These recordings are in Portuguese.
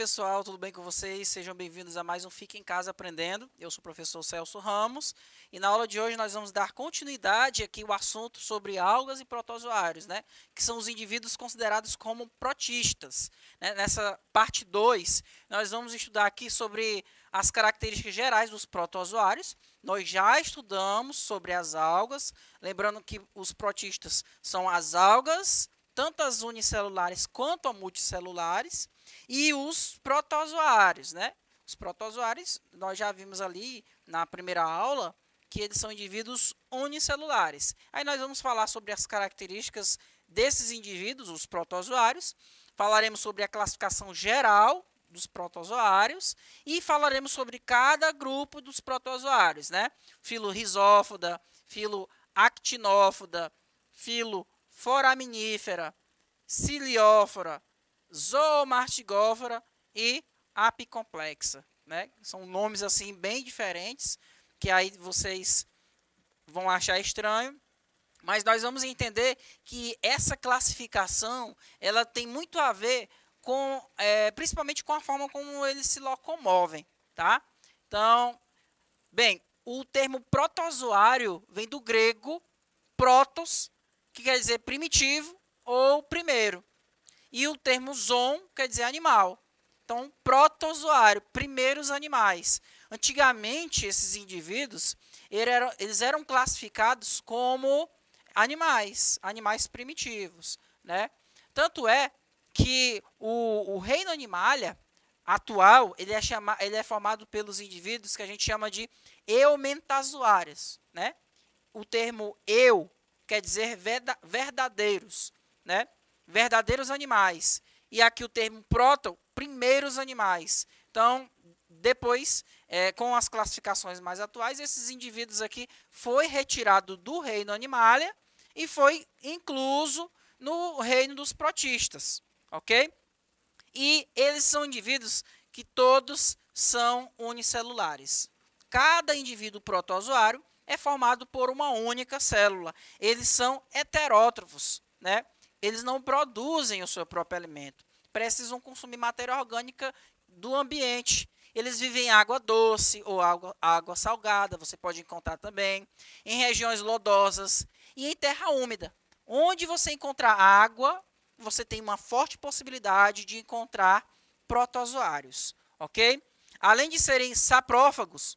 pessoal, tudo bem com vocês? Sejam bem-vindos a mais um Fique em Casa Aprendendo. Eu sou o professor Celso Ramos e na aula de hoje nós vamos dar continuidade aqui ao assunto sobre algas e protozoários, né? Que são os indivíduos considerados como protistas, né? Nessa parte 2, nós vamos estudar aqui sobre as características gerais dos protozoários. Nós já estudamos sobre as algas, lembrando que os protistas são as algas, tanto as unicelulares quanto as multicelulares, e os protozoários, né? Os protozoários, nós já vimos ali na primeira aula que eles são indivíduos unicelulares. Aí nós vamos falar sobre as características desses indivíduos, os protozoários, falaremos sobre a classificação geral dos protozoários e falaremos sobre cada grupo dos protozoários, né? Filo Rhizópoda, filo Actinópoda, filo Foraminífera, Ciliófora, Zoomartigófora e Apicomplexa, né? São nomes assim bem diferentes que aí vocês vão achar estranho, mas nós vamos entender que essa classificação ela tem muito a ver com, principalmente com a forma como eles se locomovem, tá? Então, bem, o termo protozoário vem do grego protos, que quer dizer primitivo ou primeiro. E o termo zoon quer dizer animal. Então, protozoário, primeiros animais. Antigamente, esses indivíduos eles eram classificados como animais primitivos, né? Tanto é que o reino Animalia atual ele é formado pelos indivíduos que a gente chama de eumentazoários, né? O termo eu quer dizer verdadeiros, né? Verdadeiros animais. E aqui o termo proto, primeiros animais. Então, depois, com as classificações mais atuais, esses indivíduos aqui foi retirado do reino Animalia e foi incluso no reino dos protistas, ok? E eles são indivíduos que todos são unicelulares. Cada indivíduo protozoário é formado por uma única célula. Eles são heterótrofos, né? Eles não produzem o seu próprio alimento. Precisam consumir matéria orgânica do ambiente. Eles vivem em água doce ou água salgada, você pode encontrar também, em regiões lodosas e em terra úmida. Onde você encontrar água, você tem uma forte possibilidade de encontrar protozoários, ok? Além de serem saprófagos,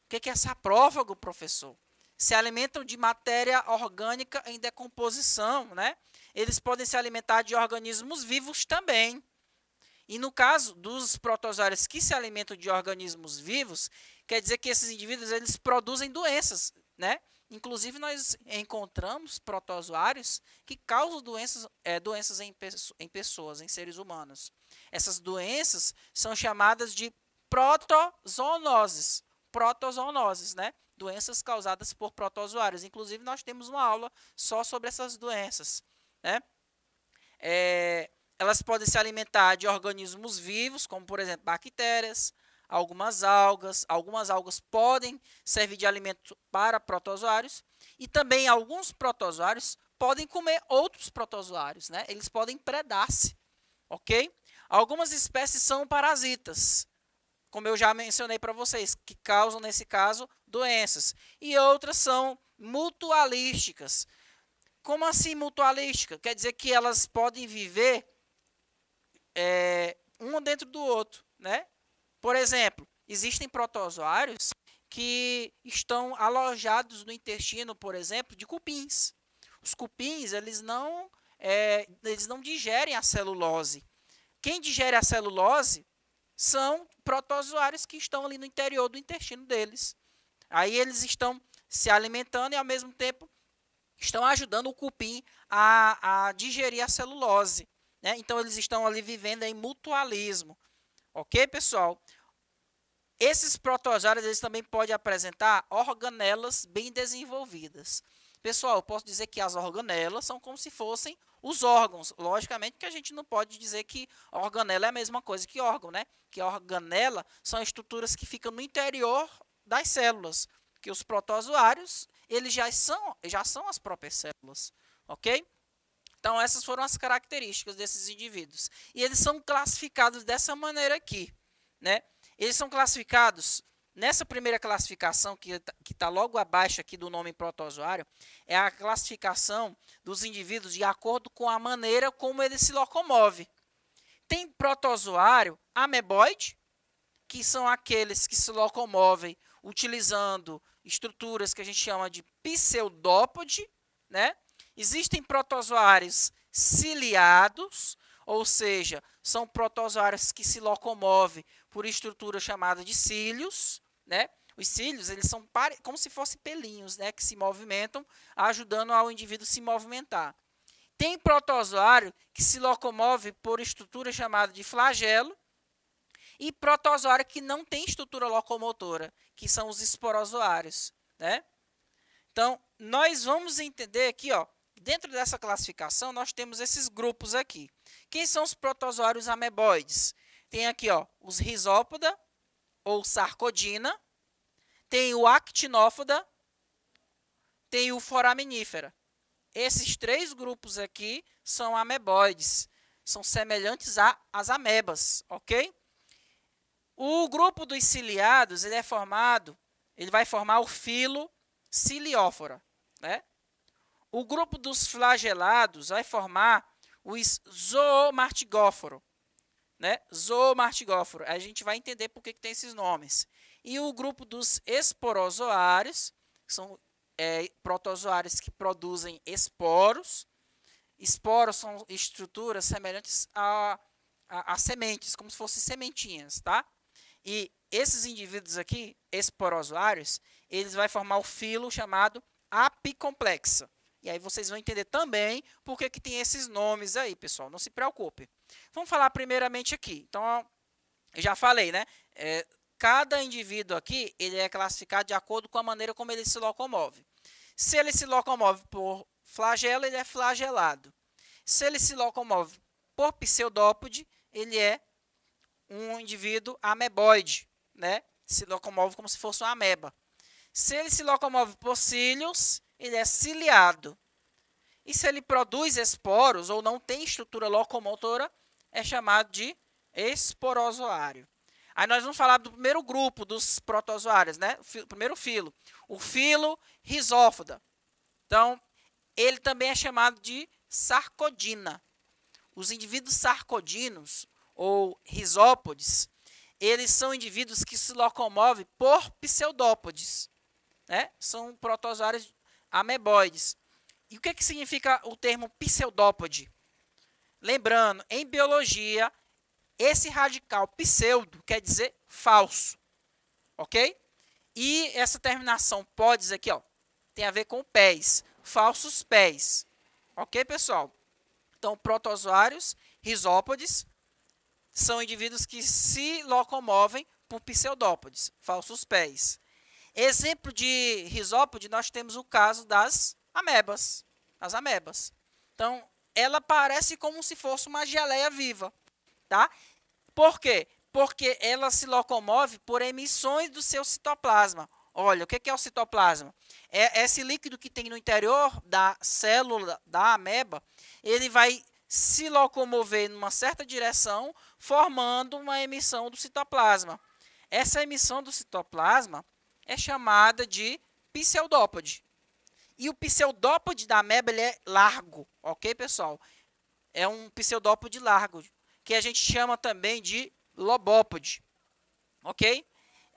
o que é saprófago, professor? Se alimentam de matéria orgânica em decomposição, né? Eles podem se alimentar de organismos vivos também. E no caso dos protozoários que se alimentam de organismos vivos, quer dizer que esses indivíduos eles produzem doenças, né? Inclusive, nós encontramos protozoários que causam doenças em pessoas, em seres humanos. Essas doenças são chamadas de protozoonoses, né? Doenças causadas por protozoários. Inclusive, nós temos uma aula só sobre essas doenças, né? Elas podem se alimentar de organismos vivos, como, por exemplo, bactérias, algumas algas podem servir de alimento para protozoários e também alguns protozoários podem comer outros protozoários, né? Eles podem predar-se, ok? Algumas espécies são parasitas, como eu já mencionei para vocês, que causam, nesse caso, doenças. E outras são mutualísticas. Como assim mutualística? Quer dizer que elas podem viver um dentro do outro, né? Por exemplo, existem protozoários que estão alojados no intestino, por exemplo, de cupins. Os cupins, eles não digerem a celulose. Quem digere a celulose são protozoários que estão ali no interior do intestino deles. Aí eles estão se alimentando e, ao mesmo tempo, estão ajudando o cupim a digerir a celulose, né? Então, eles estão ali vivendo em mutualismo. Ok, pessoal? Esses protozoários eles também podem apresentar organelas bem desenvolvidas. Pessoal, eu posso dizer que as organelas são como se fossem os órgãos. Logicamente que a gente não pode dizer que organela é a mesma coisa que órgão, né? Que organela são estruturas que ficam no interior das células. Que os protozoários, eles já são as próprias células, ok? Então, essas foram as características desses indivíduos. E eles são classificados dessa maneira aqui, né? Eles são classificados, nessa primeira classificação, que está logo abaixo aqui do nome protozoário, é a classificação dos indivíduos de acordo com a maneira como ele se locomove. Tem protozoário ameboide, que são aqueles que se locomovem utilizando estruturas que a gente chama de pseudópode, né? Existem protozoários ciliados, ou seja, são protozoários que se locomovem por estrutura chamada de cílios, né? Os cílios, eles são como se fossem pelinhos, né, que se movimentam, ajudando ao indivíduo se movimentar. Tem protozoário que se locomove por estrutura chamada de flagelo, e protozoário que não tem estrutura locomotora, que são os esporozoários, né? Então, nós vamos entender aqui, ó, dentro dessa classificação, nós temos esses grupos aqui. Quem são os protozoários ameboides? Tem aqui, ó, os Rhizópoda ou Sarcodina, tem o Actinópoda, tem o Foraminífera. Esses três grupos aqui são ameboides, são semelhantes às amebas, ok? O grupo dos ciliados, ele vai formar o filo Ciliófora, né? O grupo dos flagelados vai formar os Zoomartigóforo, né? Zoomartigóforo. A gente vai entender por que tem esses nomes. E o grupo dos esporozoários, que são protozoários que produzem esporos. Esporos são estruturas semelhantes a sementes, como se fossem sementinhas, tá? E esses indivíduos aqui, esporozoários, eles vão formar o filo chamado apicomplexa. E aí vocês vão entender também por que tem esses nomes aí, pessoal. Não se preocupe. Vamos falar primeiramente aqui. Então, eu já falei, né? Cada indivíduo aqui, ele é classificado de acordo com a maneira como ele se locomove. Se ele se locomove por flagelo, ele é flagelado. Se ele se locomove por pseudópode, ele é um indivíduo ameboide, né? Se locomove como se fosse uma ameba. Se ele se locomove por cílios, ele é ciliado. E se ele produz esporos ou não tem estrutura locomotora, é chamado de esporozoário. Aí nós vamos falar do primeiro grupo dos protozoários, né? O primeiro filo, o filo Rhizópoda. Então, ele também é chamado de sarcodina. Os indivíduos sarcodinos, ou risópodes, eles são indivíduos que se locomovem por pseudópodes, né? São protozoários ameboides. E o que significa o termo pseudópode? Lembrando, em biologia, esse radical pseudo quer dizer falso, ok? E essa terminação podes aqui, ó, tem a ver com pés, falsos pés, ok, pessoal? Então, protozoários, risópodes, são indivíduos que se locomovem por pseudópodes, falsos pés. Exemplo de risópode, nós temos o caso das amebas. As amebas. Então, ela parece como se fosse uma geleia viva, tá? Por quê? Porque ela se locomove por emissões do seu citoplasma. Olha, o que é o citoplasma? É esse líquido que tem no interior da célula da ameba, ele vai se locomover numa certa direção, formando uma emissão do citoplasma. Essa emissão do citoplasma é chamada de pseudópode. E o pseudópode da ameba ele é largo, ok, pessoal? É um pseudópode largo, que a gente chama também de lobópode, ok?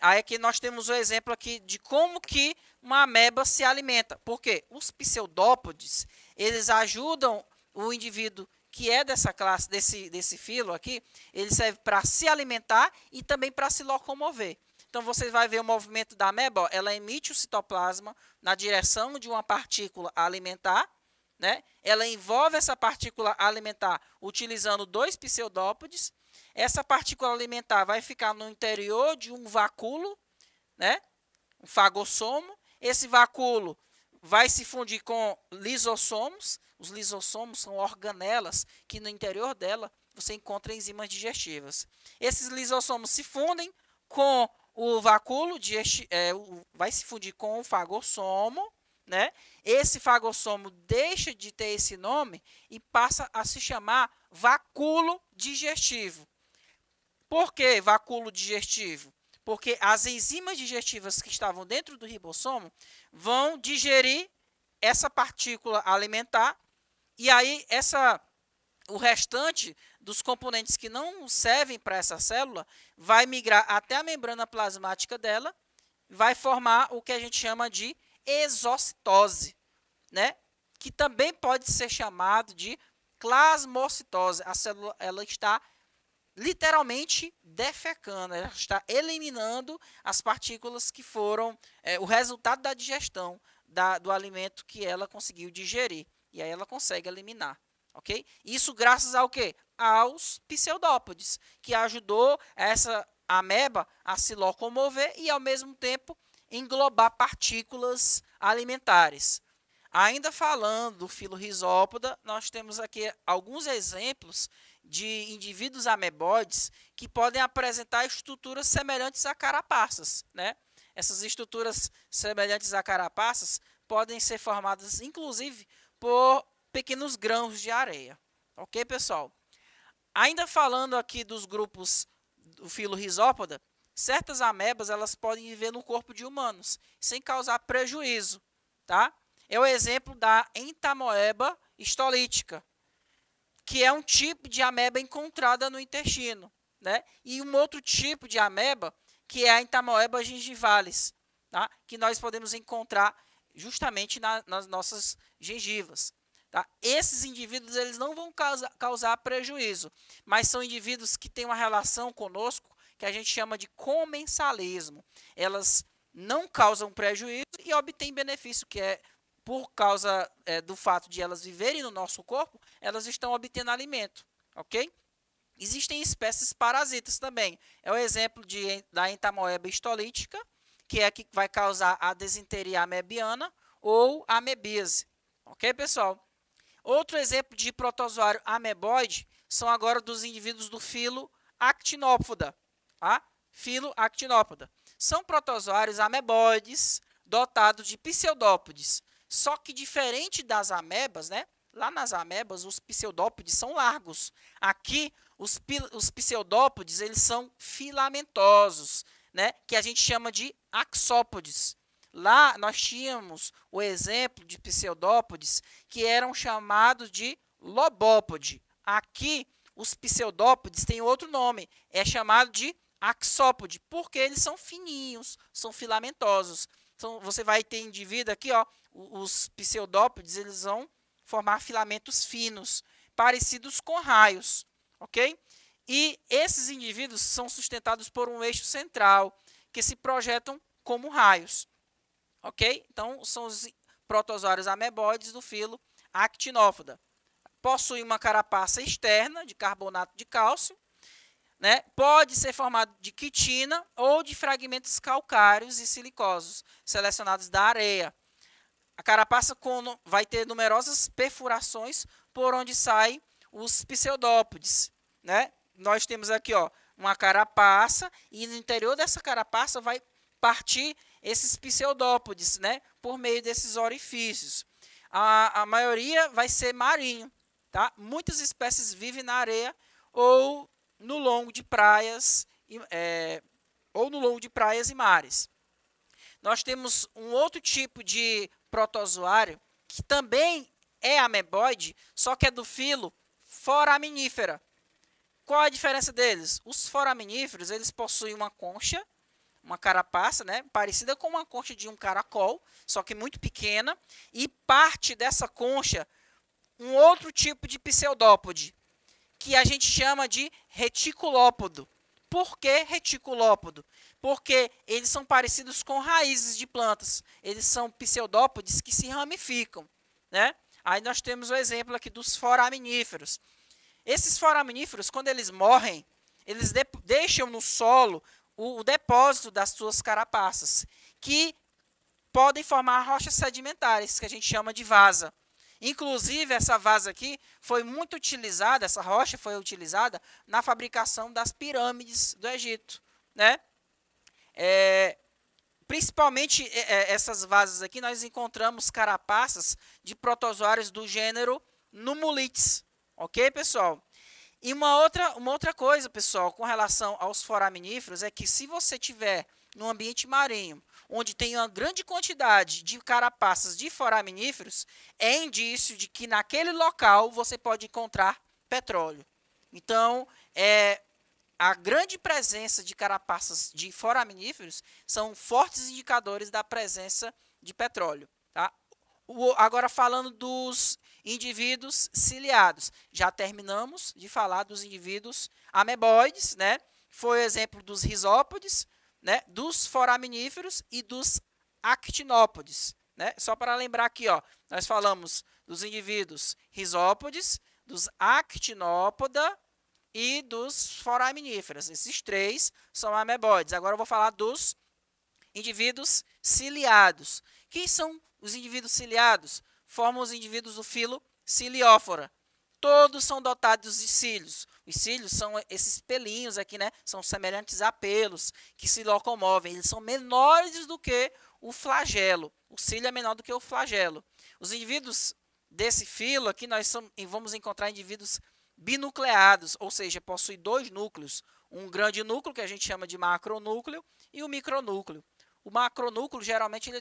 Aí aqui nós temos o exemplo aqui de como que uma ameba se alimenta. Por quê? Os pseudópodes, eles ajudam o indivíduo que é dessa classe, desse filo aqui, ele serve para se alimentar e também para se locomover. Então, você vai ver o movimento da ameba, ó, ela emite o citoplasma na direção de uma partícula alimentar, né? Ela envolve essa partícula alimentar utilizando dois pseudópodes. Essa partícula alimentar vai ficar no interior de um vacúolo, né? Um fagossomo. Esse vacúolo vai se fundir com lisossomos. Os lisossomos são organelas que no interior dela você encontra enzimas digestivas. Esses lisossomos se fundem com o vacúolo, vai se fundir com o fagossomo, né, esse fagossomo deixa de ter esse nome e passa a se chamar vacúolo digestivo. Por que vacúolo digestivo? Porque as enzimas digestivas que estavam dentro do ribossomo vão digerir essa partícula alimentar e aí o restante dos componentes que não servem para essa célula vai migrar até a membrana plasmática dela, vai formar o que a gente chama de exocitose, né? Que também pode ser chamado de plasmocitose. A célula ela está literalmente defecando, ela está eliminando as partículas que foram o resultado da digestão do alimento que ela conseguiu digerir. E aí ela consegue eliminar. Ok? Isso graças ao quê? Aos pseudópodes, que ajudou essa ameba a se locomover e, ao mesmo tempo, englobar partículas alimentares. Ainda falando do filo Rhizópoda, nós temos aqui alguns exemplos de indivíduos amebóides que podem apresentar estruturas semelhantes a carapaças, né? Essas estruturas semelhantes a carapaças podem ser formadas, inclusive, por pequenos grãos de areia. Ok, pessoal? Ainda falando aqui dos grupos do filo Rhizópoda, certas amebas elas podem viver no corpo de humanos, sem causar prejuízo, tá? É o exemplo da entamoeba histolítica, que é um tipo de ameba encontrada no intestino, né? E um outro tipo de ameba, que é a entamoeba gingivalis, tá? Que nós podemos encontrar justamente nas nossas gengivas. Tá? Esses indivíduos eles não vão causar prejuízo, mas são indivíduos que têm uma relação conosco que a gente chama de comensalismo. Elas não causam prejuízo e obtêm benefício, que é por causa do fato de elas viverem no nosso corpo, elas estão obtendo alimento. Ok? Existem espécies parasitas também. É o exemplo da entamoeba histolítica, que é a que vai causar a desinteria amebiana ou a amebíase. Ok, pessoal? Outro exemplo de protozoário amebóide são agora dos indivíduos do filo Actinópoda. Tá? Filo Actinópoda. São protozoários amebóides dotados de pseudópodes. Só que diferente das amebas, né? Lá nas amebas os pseudópodes são largos. Aqui os pseudópodes eles são filamentosos, né? Que a gente chama de axópodes. Lá nós tínhamos o exemplo de pseudópodes que eram chamados de lobópode. Aqui, os pseudópodes têm outro nome, é chamado de axópode, porque eles são fininhos, são filamentosos. Então, você vai ter indivíduo aqui, ó, os pseudópodes eles vão formar filamentos finos, parecidos com raios, ok? E esses indivíduos são sustentados por um eixo central, que se projetam como raios. Ok? Então, são os protozoários amebóides do filo Actinópoda. Possui uma carapaça externa de carbonato de cálcio, né? Pode ser formado de quitina ou de fragmentos calcários e silicosos, selecionados da areia. A carapaça vai ter numerosas perfurações por onde saem os pseudópodes, né? Nós temos aqui, ó, uma carapaça e no interior dessa carapaça vai partir esses pseudópodes, né, por meio desses orifícios. A maioria vai ser marinho, tá? Muitas espécies vivem na areia ou no longo de praias e mares. Nós temos um outro tipo de protozoário que também é amebóide, só que é do filo Foraminífera. Qual a diferença deles? Os foraminíferos eles possuem uma concha, uma carapaça, né, parecida com uma concha de um caracol, só que muito pequena, e parte dessa concha um outro tipo de pseudópode, que a gente chama de reticulópodo. Por que reticulópodo? Porque eles são parecidos com raízes de plantas. Eles são pseudópodes que se ramificam, né? Aí nós temos o exemplo aqui dos foraminíferos. Esses foraminíferos, quando eles morrem, eles deixam no solo o depósito das suas carapaças, que podem formar rochas sedimentares, que a gente chama de vasa. Inclusive, essa vasa aqui foi muito utilizada, essa rocha foi utilizada na fabricação das pirâmides do Egito, né? Principalmente essas vasas aqui, nós encontramos carapaças de protozoários do gênero Nummulites. Ok, pessoal? E uma outra coisa, pessoal, com relação aos foraminíferos, é que se você tiver no ambiente marinho, onde tem uma grande quantidade de carapaças de foraminíferos, é indício de que naquele local você pode encontrar petróleo. Então, a grande presença de carapaças de foraminíferos são fortes indicadores da presença de petróleo. Tá? Agora, falando dos indivíduos ciliados, já terminamos de falar dos indivíduos ameboides, né? Foi o exemplo dos risópodes, né? Dos foraminíferos e dos actinópodes. Né? Só para lembrar aqui, ó, nós falamos dos indivíduos risópodes, dos actinópoda e dos foraminíferos. Esses três são ameboides. Agora eu vou falar dos indivíduos ciliados. Quem são os indivíduos ciliados? Formam os indivíduos do filo Ciliófora. Todos são dotados de cílios. Os cílios são esses pelinhos aqui, né? São semelhantes a pelos que se locomovem. Eles são menores do que o flagelo. O cílio é menor do que o flagelo. Os indivíduos desse filo aqui, nós vamos encontrar indivíduos binucleados, ou seja, possui dois núcleos. Um grande núcleo, que a gente chama de macronúcleo, e o micronúcleo. O macronúcleo, geralmente, ele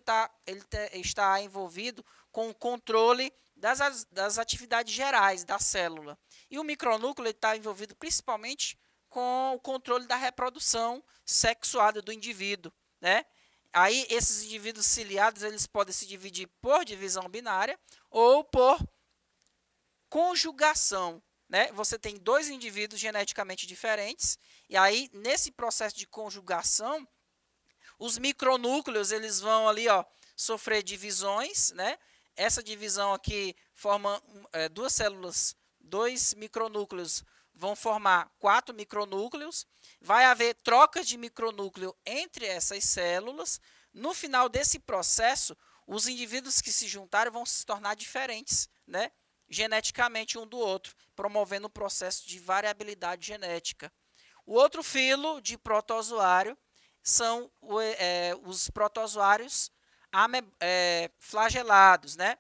está envolvido com o controle das atividades gerais da célula. E o micronúcleo está envolvido principalmente com o controle da reprodução sexuada do indivíduo. Né? Aí, esses indivíduos ciliados, eles podem se dividir por divisão binária ou por conjugação. Né? Você tem dois indivíduos geneticamente diferentes, e aí, nesse processo de conjugação, os micronúcleos, eles vão ali, ó, sofrer divisões, né? Essa divisão aqui forma duas células, dois micronúcleos vão formar 4 micronúcleos. Vai haver trocas de micronúcleo entre essas células. No final desse processo, os indivíduos que se juntaram vão se tornar diferentes, né? Geneticamente um do outro, promovendo o processo de variabilidade genética. O outro filo de protozoário são os protozoários flagelados, né?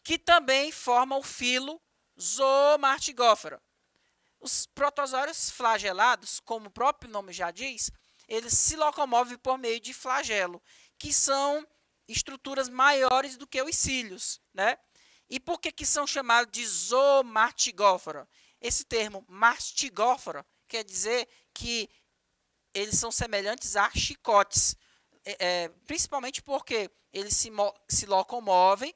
Que também formam o filo Zoomartigófora. Os protozoários flagelados, como o próprio nome já diz, eles se locomovem por meio de flagelo, que são estruturas maiores do que os cílios, né? E por que são chamados de zoomartigófora? Esse termo mastigófora quer dizer que eles são semelhantes a chicotes, principalmente porque eles se locomovem,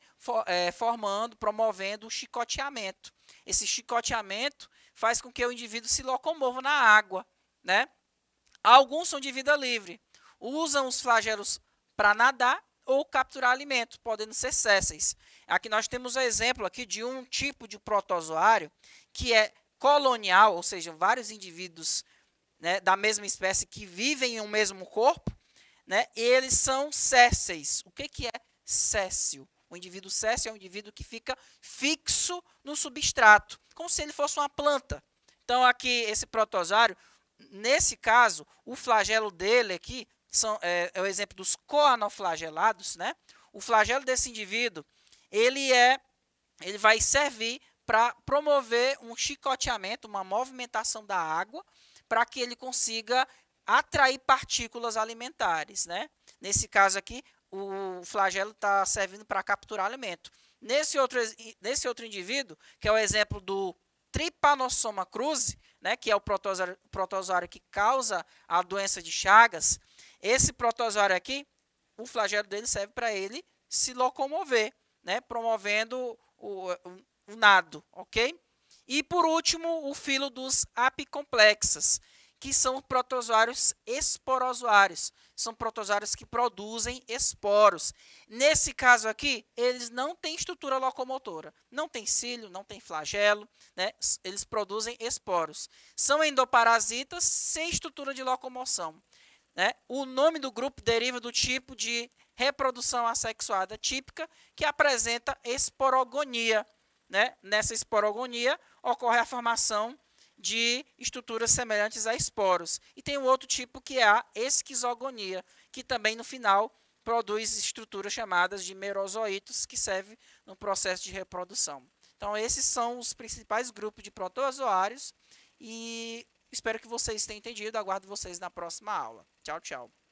promovendo o chicoteamento. Esse chicoteamento faz com que o indivíduo se locomova na água. Né? Alguns são de vida livre, usam os flagelos para nadar ou capturar alimento, podendo ser sésseis. Aqui nós temos o exemplo aqui de um tipo de protozoário que é colonial, ou seja, vários indivíduos, né, da mesma espécie que vivem em um mesmo corpo, né, eles são sésseis. O que é séssil? O indivíduo séssil é um indivíduo que fica fixo no substrato, como se ele fosse uma planta. Então, aqui, esse protozoário, nesse caso, o flagelo dele aqui é o exemplo dos coanoflagelados. Né? O flagelo desse indivíduo, ele vai servir para promover um chicoteamento, uma movimentação da água, para que ele consiga atrair partículas alimentares. Né? Nesse caso aqui, o flagelo está servindo para capturar alimento. Nesse outro indivíduo, que é o exemplo do Trypanosoma cruzi, né, que é o protozoário que causa a doença de Chagas, esse protozoário aqui, o flagelo dele serve para ele se locomover, né, promovendo o nado, ok? E, por último, o filo dos apicomplexas, que são protozoários esporozoários. São protozoários que produzem esporos. Nesse caso aqui, eles não têm estrutura locomotora. Não tem cílio, não tem flagelo, né? Eles produzem esporos. São endoparasitas sem estrutura de locomoção. Né? O nome do grupo deriva do tipo de reprodução assexuada típica que apresenta esporogonia. Né? Nessa esporogonia ocorre a formação de estruturas semelhantes a esporos. E tem um outro tipo que é a esquizogonia, que também no final produz estruturas chamadas de merozoítos, que servem no processo de reprodução. Então esses são os principais grupos de protozoários e espero que vocês tenham entendido. Aguardo vocês na próxima aula. Tchau, tchau.